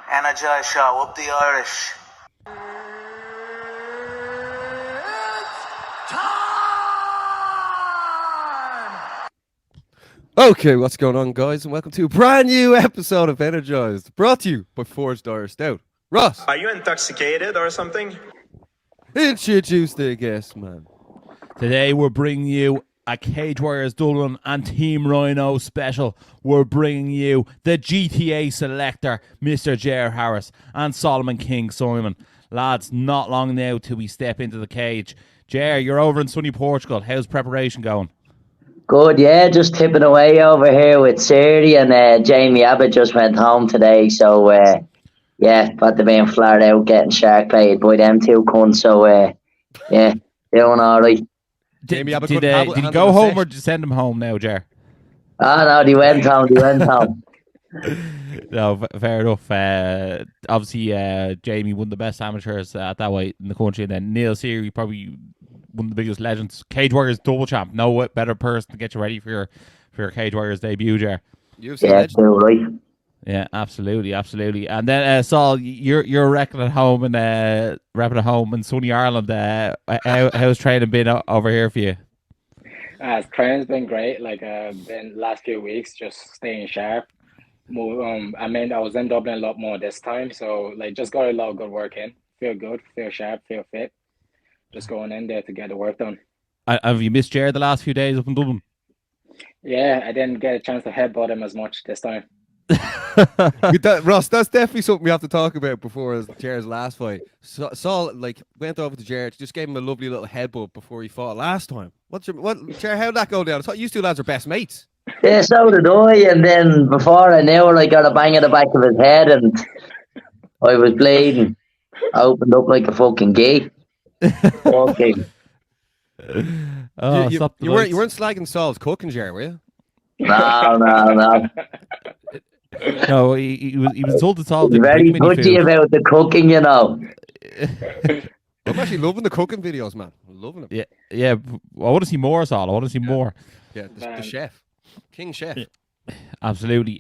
Energized show, up the Irish. Okay, what's going on, guys, and welcome to a brand new episode of Energized, brought to you by Forged Irish Stout. Ross, are you intoxicated or something? Introduce the guest, man. Today we're bringing you a Cage Warriors Dublin and Team Ryano special. We're bringing you the GTA selector, Mr. J.R. Harris, and Solomon King Simon. Lads, not long now till we step into the cage. J.R., you're over in sunny Portugal. How's preparation going? Good, yeah, just tipping away over here with Serdi and Jamie Abbott just went home today, so yeah, but they've been flat out getting shark played by them two cunts, so yeah, doing alright. Did he go home or did you send him home now, Jar? Oh no, he went home. No, fair enough. Obviously, Jamie, one of the best amateurs at that weight in the country, and then Neil Seary, probably one of the biggest legends. Cage Warriors double champ. No better person to get you ready for your Cage Warriors debut, Jar. Yeah, right. Yeah, absolutely. And then Saul, you're wrecking at home and repping at home in sunny Ireland. How's training been over here for you? Training's been great. Like been last few weeks, just staying sharp. I was in Dublin a lot more this time, so like just got a lot of good work in. Feel good, feel sharp, feel fit. Just going in there to get the work done. Have you missed Jared the last few days up in Dublin? Yeah, I didn't get a chance to headbutt him as much this time. Ross, that's definitely something we have to talk about before Jared's last fight. Saul went over to Jared, just gave him a lovely little headbutt before he fought last time. Jared, how'd that go down? I thought you two lads are best mates. Yeah, so did I, and then before I knew it, I got a bang in the back of his head and I was bleeding. I opened up like a fucking gate. Okay. You weren't slagging Saul's cooking, Jared, were you? No. No, he was told to Saul. Very touchy about the cooking, you know. I'm actually loving the cooking videos, man. I'm loving them. Yeah. I want to see more, Saul. I want to see more. Yeah, the chef, King Chef. Absolutely.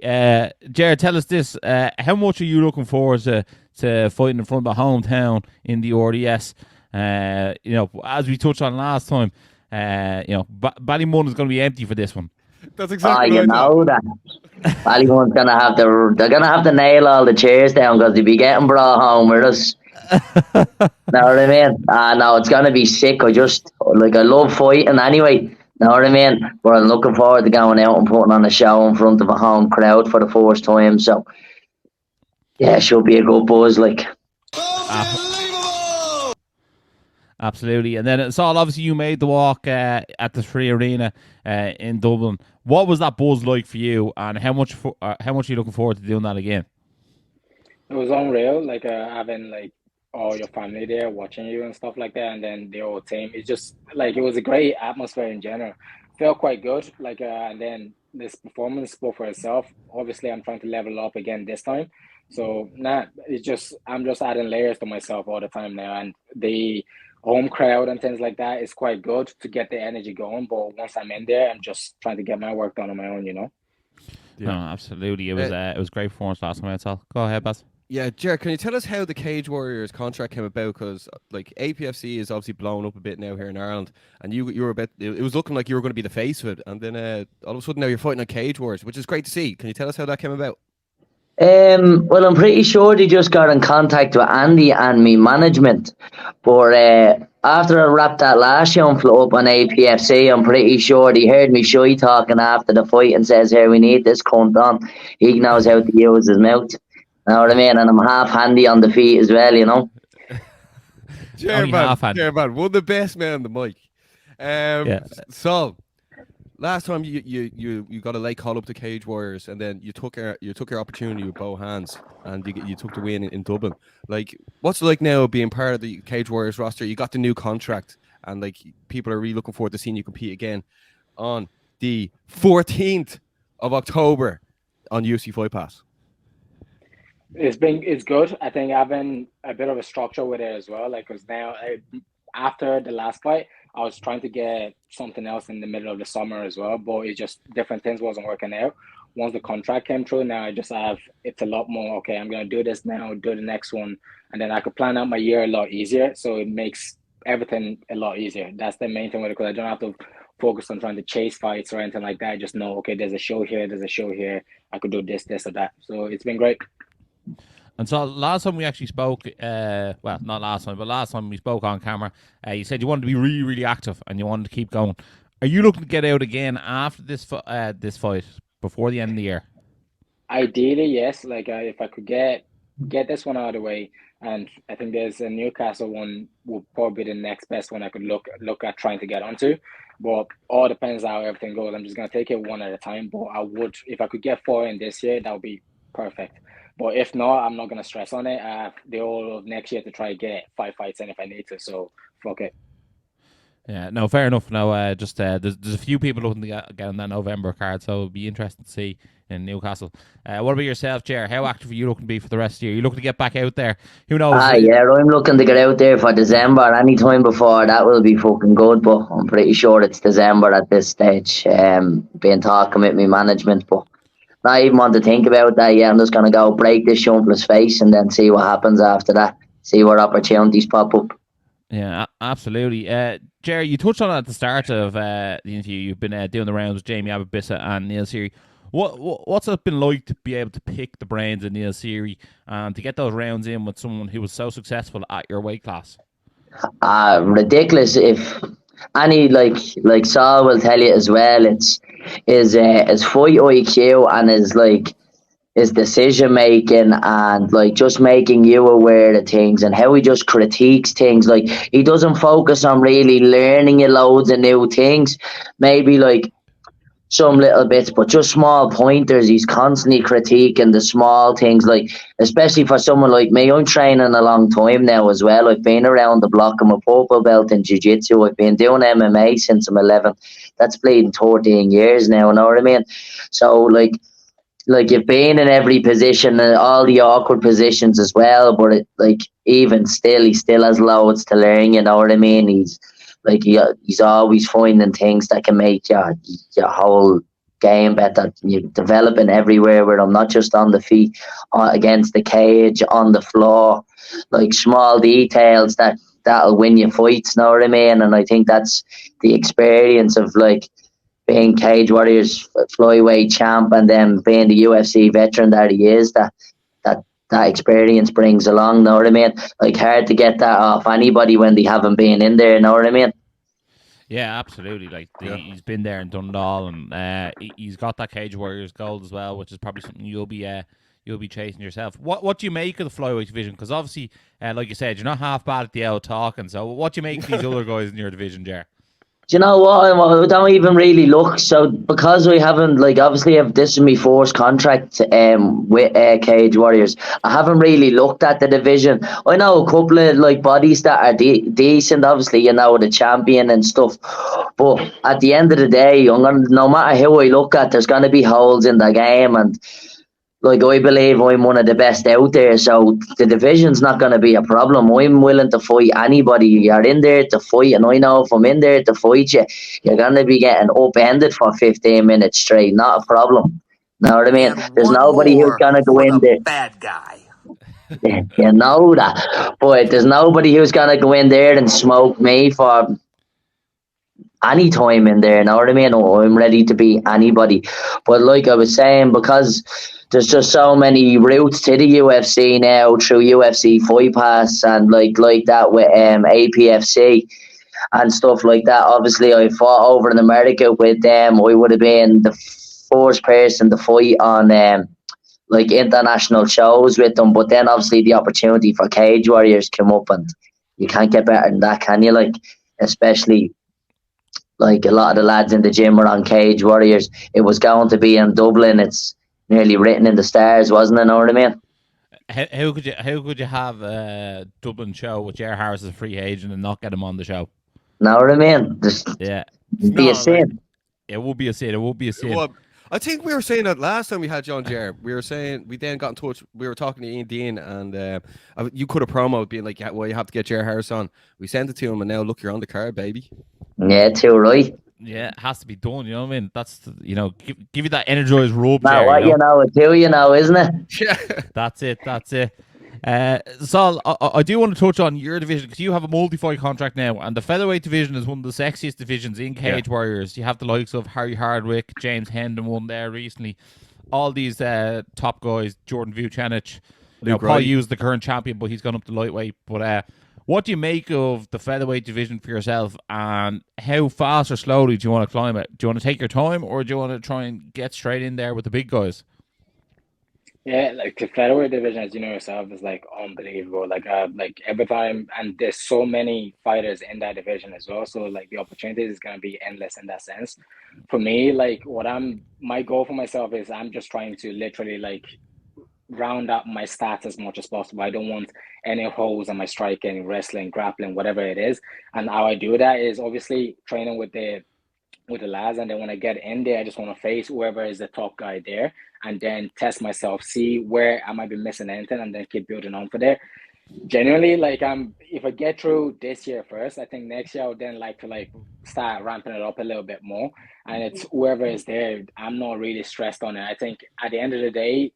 Jared, tell us this: how much are you looking forward to fighting in front of the hometown in the RDS? As we touched on last time, Ballymun is going to be empty for this one. That's exactly right. You know that. Ballymun's they're gonna have to nail all the chairs down because they'll be getting brought home with us. Know what I mean? No, it's gonna be sick. I love fighting anyway. Know what I mean? But I'm looking forward to going out and putting on a show in front of a home crowd for the first time. So yeah, it should be a good buzz, like. Absolutely. And then, Saul, obviously you made the walk at the Free Arena in Dublin. What was that buzz like for you, and how much are you looking forward to doing that again? It was unreal, like having like all your family there watching you and stuff like that, and then the whole team. It's just like it was a great atmosphere in general. Felt quite good, and then this performance spoke for itself. Obviously, I'm trying to level up again this time. So I'm just adding layers to myself all the time now, and the home crowd and things like that is quite good to get the energy going. But once I'm in there, I'm just trying to get my work done on my own, you know. Yeah. No, absolutely. It was great performance last time, Saul. Go ahead, Baz. Yeah, Jared, can you tell us how the Cage Warriors contract came about? Because like APFC is obviously blown up a bit now here in Ireland, and you were it was looking like you were going to be the face of it, and then all of a sudden now you're fighting on Cage Warriors, which is great to see. Can you tell us how that came about? Well, I'm pretty sure they just got in contact with Andy and me management. But after I wrapped that last show up on APFC, I'm pretty sure they heard me shy talking after the fight and says, "Here, we need this cunt on. He knows how to use his mouth." You know what I mean? And I'm half handy on the feet as well, you know. Chairman, one of the best men on the mic. So last time you got a late call up to Cage Warriors, and then you took your opportunity with both hands, and you took the win in Dublin. Like, what's it like now being part of the Cage Warriors roster? You got the new contract, and like people are really looking forward to seeing you compete again on the 14th of October on UFC Fight Pass. It's good. I think having a bit of a structure with it as well. Like, because now after the last fight, I was trying to get something else in the middle of the summer as well, but it just different things wasn't working out. Once the contract came through, now I just have it's a lot more. Okay, I'm gonna do this now, do the next one, and then I could plan out my year a lot easier. So it makes everything a lot easier. That's the main thing with it, because I don't have to focus on trying to chase fights or anything like that. I just know, okay, there's a show here, there's a show here. I could do this, or that. So it's been great. And so last time we actually spoke, well, not last time, but last time we spoke on camera, you said you wanted to be really, really active and you wanted to keep going. Are you looking to get out again after this fight, before the end of the year? Ideally, yes. Like if I could get this one out of the way, and I think there's a Newcastle one will probably be the next best one I could look at trying to get onto. But all depends how everything goes. I'm just gonna take it one at a time. But I would, if I could get 4 in this year, that would be perfect. But if not, I'm not gonna stress on it. I have the whole of next year to try to get 5 fights in if I need to. So fuck it. Yeah, no, fair enough. No, just there's a few people looking to get on that November card, so it'll be interesting to see in Newcastle. What about yourself, Jer? How active are you looking to be for the rest of the year? Are you looking to get back out there? Who knows? Yeah, I'm looking to get out there for December. Any time before that will be fucking good, but I'm pretty sure it's December at this stage. Been talking with my management, but not even want to think about that yet. I'm just going to go break this shumpless face and then see what happens after that. See what opportunities pop up. Yeah, absolutely. Jerry, you touched on it at the start of the interview. You've been doing the rounds with Jamie Ababissa and Neil Seary. What's it been like to be able to pick the brains of Neil Seary and to get those rounds in with someone who was so successful at your weight class? Ridiculous. If any like Saul will tell you as well, it's his fight IQ and his decision making and like just making you aware of things and how he just critiques things. Like he doesn't focus on really learning you loads of new things, maybe like some little bits, but just small pointers. He's constantly critiquing the small things, like especially for someone like me. I'm training a long time now as well. I've been around the block. I'm a purple belt in jiu-jitsu. I've been doing MMA since I'm 11. That's bleeding 13 years now, you know what I mean? So like you've been in every position, all the awkward positions as well, but even still, he still has loads to learn, you know what I mean? He's always finding things that can make your whole game better. You're developing everywhere with him, not just on the feet, against the cage, on the floor, like small details that'll win you fights, know what I mean? And I think that's the experience of being Cage Warriors flyweight champ and then being the UFC veteran that he is, that experience brings along, know what I mean? Like hard to get that off anybody when they haven't been in there, know what I mean? Yeah, absolutely. He's been there and done it all, and he's got that Cage Warriors gold as well, which is probably something you'll be chasing yourself. What do you make of the flyweight division? Because obviously, like you said, you're not half bad at the out talking. So what do you make of these other guys in your division, Jer? Do you know what? I don't even really look. So because we haven't, obviously, this is my first contract with Cage Warriors. I haven't really looked at the division. I know a couple of bodies that are decent. Obviously, the champion and stuff. But at the end of the day, no matter who I look at, there's gonna be holes in the game, and I believe I'm one of the best out there, so the division's not going to be a problem. I'm willing to fight anybody. You're in there to fight, and I know if I'm in there to fight you, you're going to be getting upended for 15 minutes straight. Not a problem. Know what I mean? There's nobody who's going to go in there. Bad guy. You know that. But there's nobody who's going to go in there and smoke me for any time in there. Know what I mean? I'm ready to beat anybody. But like I was saying, because there's just so many routes to the UFC now through UFC Fight Pass and like that with APFC and stuff like that. Obviously, I fought over in America with them. I would have been the first person to fight on international shows with them. But then obviously the opportunity for Cage Warriors came up, and you can't get better than that, can you? Especially a lot of the lads in the gym were on Cage Warriors. It was going to be in Dublin. It's nearly written in the stars, wasn't it? Know what I mean? How could you have a Dublin show with Jer Harris as a free agent and not get him on the show? Know what I mean? Be a sin. It would be a sin. It would be a sin. I think we were saying that last time we had John Jer. We were saying we then got in touch. We were talking to Ian Dean, and you could have promoted being like, "Yeah, well, you have to get Jer Harris on." We sent it to him, and now look, you're on the card, baby. Yeah, too right. Yeah, it has to be done. You know what I mean? That's give you that energized rub. Not Jer, what you know, it's who you know, isn't it? Yeah, That's it. Sol, I do want to touch on your division because you have a multi-fight contract now, and the featherweight division is one of the sexiest divisions in Cage Warriors. You have the likes of Harry Hardwick, James Hendon won there recently. All these top guys, Jordan Vucenic. Paul Hughes, the current champion, but he's gone up to lightweight. But what do you make of the featherweight division for yourself, and how fast or slowly do you want to climb it? Do you want to take your time, or do you want to try and get straight in there with the big guys? Yeah, like the featherweight division, as you know yourself, is like unbelievable. Like every time, and there's so many fighters in that division as well. So like the opportunities is gonna be endless in that sense. For me, like my goal for myself is I'm just trying to literally like round up my stats as much as possible. I don't want any holes in my striking, wrestling, grappling, whatever it is. And how I do that is obviously training with the lads, and then when I get in there, I just want to face whoever is the top guy there, and then test myself, see where I might be missing anything, and then keep building on for there. Genuinely, like if I get through this year first, I think next year I would then like to start ramping it up a little bit more, and it's whoever is there. I'm not really stressed on it. I think at the end of the day,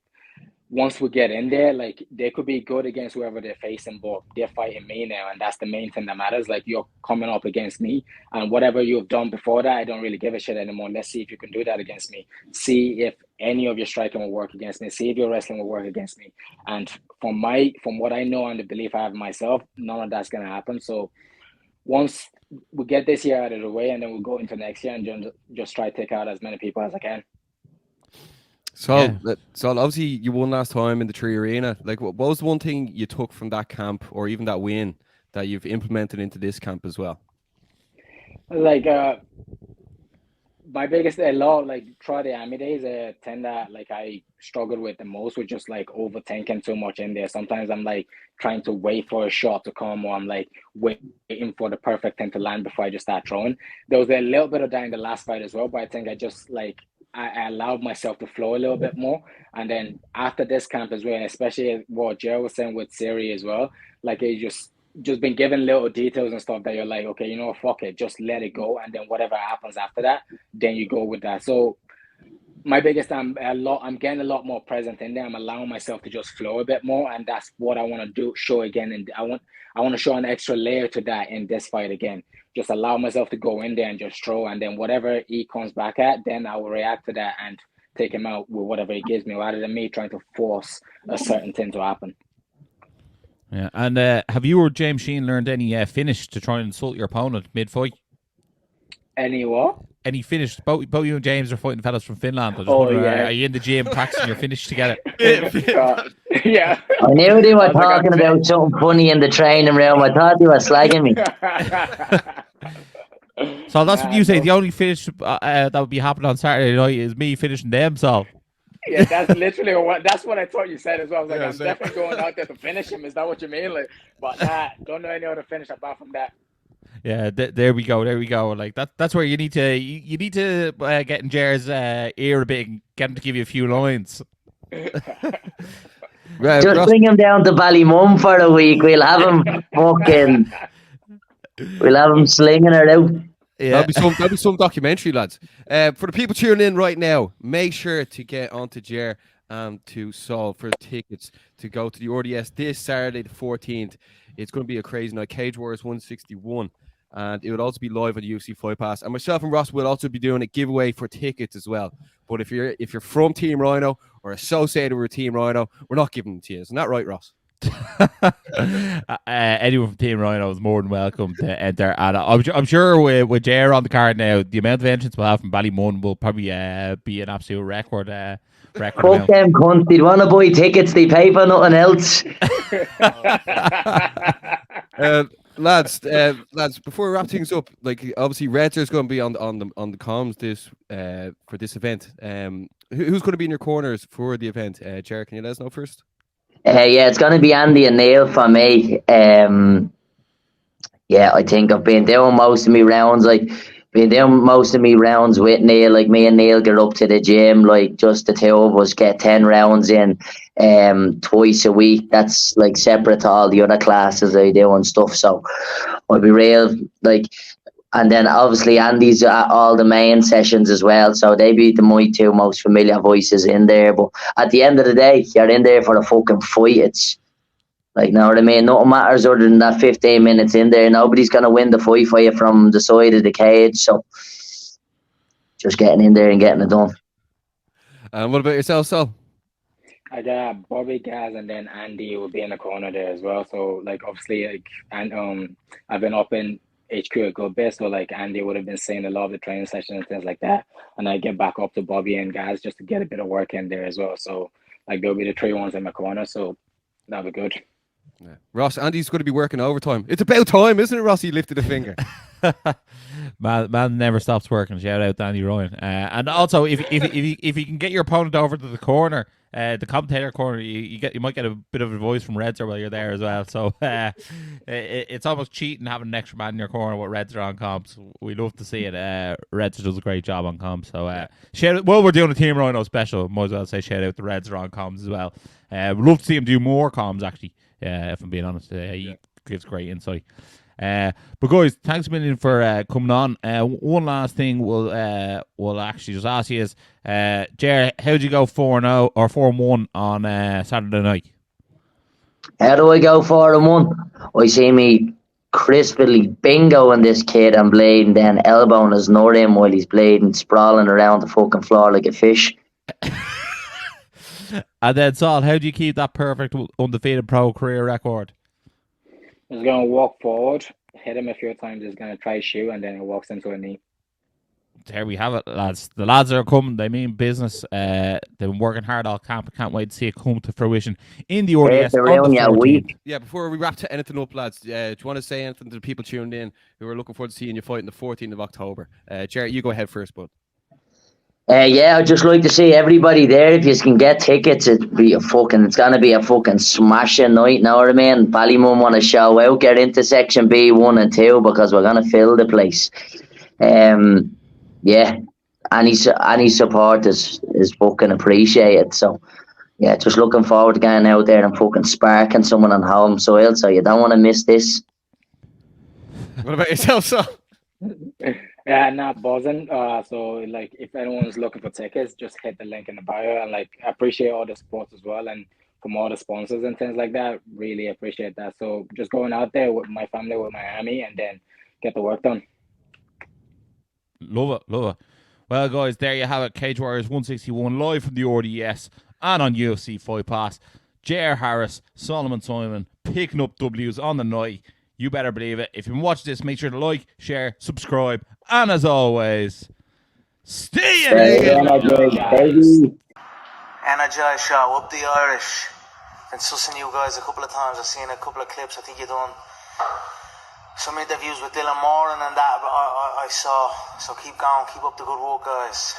once we get in there, like they could be good against whoever they're facing, but they're fighting me now, and that's the main thing that matters. Like you're coming up against me, and whatever you've done before that, I don't really give a shit anymore. Let's see if you can do that against me. See if any of your striking will work against me. See if your wrestling will work against me. And from what I know and the belief I have in myself, none of that's gonna happen. So once we get this year out of the way, and then we'll go into next year and just try to take out as many people as I can. So obviously you won last time in the Tree Arena. Like, what was the one thing you took from that camp, or even that win, that you've implemented into this camp as well? Like, my biggest throughout the army days, a thing that I struggled with the most was just overthinking too much in there. Sometimes I'm trying to wait for a shot to come, or I'm waiting for the perfect thing to land before I just start throwing. There was a little bit of that in the last fight as well, but I think I just I allowed myself to flow a little bit more. And then after this camp as well, especially what Jerry was saying with Siri as well, it just been given little details and stuff that you're like, okay, you know, fuck it, just let it go. And then whatever happens after that, then you go with that. So my biggest, I'm getting a lot more present in there. I'm allowing myself to just flow a bit more. And that's what I want to show again. And I want to show an extra layer to that in this fight again. Just allow myself to go in there and just throw, and then whatever he comes back at, then I will react to that and take him out with whatever he gives me, rather than me trying to force a certain thing to happen. Yeah, and have you or James Sheen learned any finish to try and insult your opponent mid-fight? Any what? Any finish? Both you and James are fighting fellas from Finland. Yeah. Are you in the gym practicing your finish together? Yeah. I knew they were talking about something funny in the training room. I thought they were slagging me. So that's what you say. The only finish that would be happening on Saturday night is me finishing them, so. Yeah, that's literally what I thought you said as well. I was like, I'm definitely going out there to finish him. Is that what you mean? But don't know any other finish apart from that. Yeah, there we go. That's where you need to get in Jer's ear a bit and get him to give you a few lines. Right, just bring him down to Ballymum for a week. We'll have him slinging it out. Yeah. That'll be some documentary, lads. For the people tuning in right now, make sure to get onto Jer and to Sol for tickets to go to the RDS this Saturday the 14th. It's going to be a crazy night. Cage Warriors 161. And it would also be live on the UFC Fight Pass. And myself and Ross will also be doing a giveaway for tickets as well. But if you're from Team Ryano or associated with Team Ryano, we're not giving them to you. Isn't that right, Ross? Anyone from Team Ryano is more than welcome to enter. And I'm sure with Jer on the card now, the amount of entrants we'll have from Ballymun will probably be an absolute record. Fuck them cunts. They'd want to buy tickets. They pay for nothing else. Lads, before we wrap things up, obviously Redser's going to be on the comms for this event. Who's going to be in your corners for the event? Jared, can you let us know first? Yeah, it's going to be Andy and Neil for me. Yeah, I think I've been doing most of my rounds. been doing most of me rounds with Neil. Like me and Neil get up to the gym, like just the two of us get 10 rounds in twice a week. That's like separate to all the other classes I do and stuff. So I'll be real like, and then obviously Andy's at all the main sessions as well. So they be my two most familiar voices in there. But at the end of the day, you're in there for the fucking fight. It's like, know what I mean? Nothing matters other than that 15 minutes in there. Nobody's going to win the fight for you from the side of the cage. So just getting in there and getting it done. And what about yourself, Sal? I got Bobby, Gaz, and then Andy will be in the corner there as well. So like obviously like and I've been up in HQ a good bit, so like Andy would have been seeing a lot of the training sessions and things like that, and I get back up to Bobby and Gaz just to get a bit of work in there as well. So like there'll be the 3 ones in my corner, so that'll be good. Yeah. Ross, Andy's going to be working overtime. It's about time, isn't it, Ross? He lifted a finger. man never stops working. Shout out to Andy Ryan. And also, if you can get your opponent over to the corner, the commentator corner, you might get a bit of advice from Redzer while you're there as well. So it's almost cheating having an extra man in your corner with Redzer on comps. We love to see it. Redzer does a great job on comps. So shout out, well, we're doing a Team Rhino special. Might as well say shout out to Redzer on comms as well. We'd love to see him do more comms actually. If I'm being honest, he gives great insight. But guys, thanks a million for coming on. One last thing we'll actually just ask you is, Jer, how'd you go 4-0 or 4-1 on Saturday night? How do I go 4-1? I see me crisply bingoing this kid and blading, then elbowing his nut in while he's blading, sprawling around the fucking floor like a fish. And then, Saul, how do you keep that perfect undefeated pro career record? He's going to walk forward, hit him a few times, he's going to try shoot, and then he walks into a knee. There we have it, lads. The lads are coming. They mean business. They've been working hard all camp. Can't wait to see it come to fruition in the RDS on the 14th. Yeah, before we wrap anything up, lads, do you want to say anything to the people tuned in who are looking forward to seeing you fight on the 14th of October? Jared, you go ahead first, bud. Yeah, I'd just like to see everybody there. If you can get tickets, it's gonna be a fucking smashing night. Know what I mean? Ballymum want to show out, get into section B 1 and 2 because we're gonna fill the place. Yeah, any support is fucking appreciated. So yeah, just looking forward to getting out there and fucking sparking someone on home soil. So you don't want to miss this. What about yourself, Sal? Yeah, not buzzing. So like, if anyone's looking for tickets, just hit the link in the bio. And like, I appreciate all the support as well, and from all the sponsors and things like that. Really appreciate that. So just going out there with my family, with my army, and then get the work done. Love it. Well, guys, there you have it. Cage Warriors 161 live from the RDS and on UFC Fight Pass. J.R. Harris, Solomon Simon picking up W's on the night. You better believe it. If you watch this, make sure to like, share, subscribe, and as always, stay energized. Energized show, up the Irish. Been sussing you guys a couple of times. I've seen a couple of clips. I think you've done some interviews with Dylan Moran and that I saw. So keep going, keep up the good work, guys.